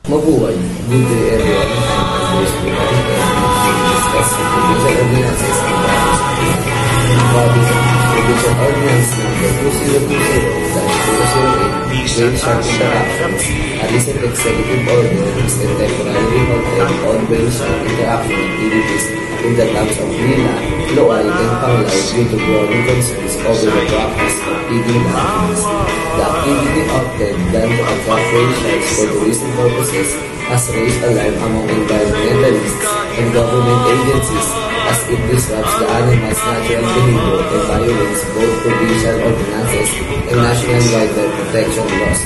Mabuhay, good day everyone. I'm Andres Bumari and we discuss provincial ordinances and province provincial ordinance number 2020-208 Grade Sharping Interactions, a recent executive order is temporarily halted on various interaction activities in the towns of Lina, Loay, and Panglao due to growing concerns over the practice of feeding dolphins. The activity halted done to attract whale sharks for tourism purposes has raised alarm among environmentalists and government agencies as it disrupts the animal's natural behavior and violates both provincial ordinances and national wildlife protection laws.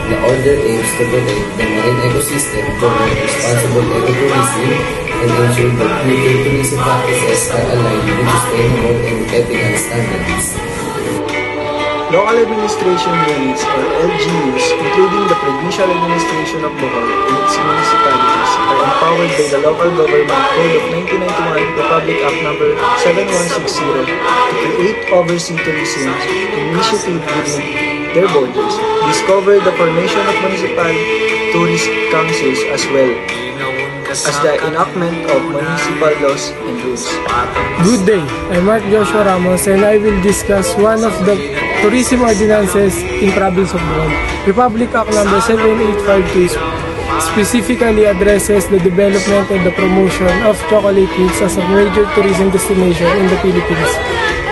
The order aims to protect the marine ecosystem, promote responsible ecotourism, and ensure that future tourism practices are aligned with sustainable and ethical standards. Local Administration Units or LGUs, including the Provincial Administration of Bohol and its municipalities, are empowered by the Local Government Code of 1991 Republic Act No. 7160 to create overseas tourism initiative within their borders, discover the formation of municipal tourist councils as well as the enactment of municipal laws and rules. Good day, I'm Mark Joshua Ramos and I will discuss one of the tourism ordinances in province of Bohol. Republic Act No. 7852 specifically addresses the development and the promotion of chocolate hills as a major tourism destination in the Philippines.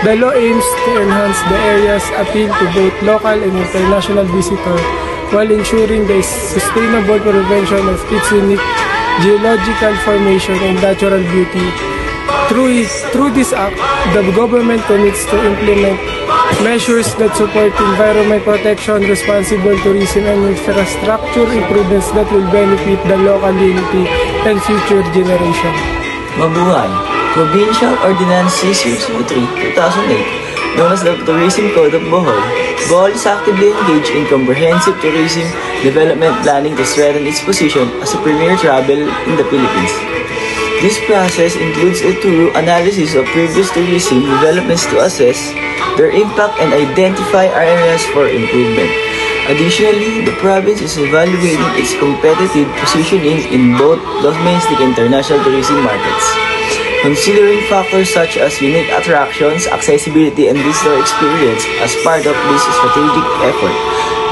The law aims to enhance the area's appeal to both local and international visitors while ensuring the sustainable prevention of its unique geological formation and natural beauty. Through this act, the government commits to implement measures that support environment protection, responsible tourism, and infrastructure improvements that will benefit the local community and future generation. Mabuhay! Provincial Ordinance C-03-2008, known as the Tourism Code of Bohol. Bohol is actively engaged in comprehensive tourism development planning to strengthen its position as a premier travel in the Philippines. This process includes a thorough analysis of previous tourism developments to assess their impact and identify areas for improvement. Additionally, the province is evaluating its competitive positioning in both domestic and international tourism markets, considering factors such as unique attractions, accessibility, and visitor experience as part of this strategic effort.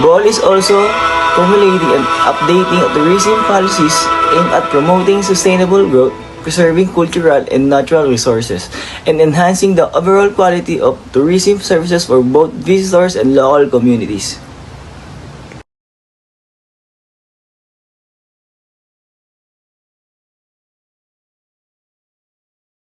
Bohol is also formulating and updating tourism policies aimed at promoting sustainable growth, preserving cultural and natural resources, and enhancing the overall quality of tourism services for both visitors and local communities.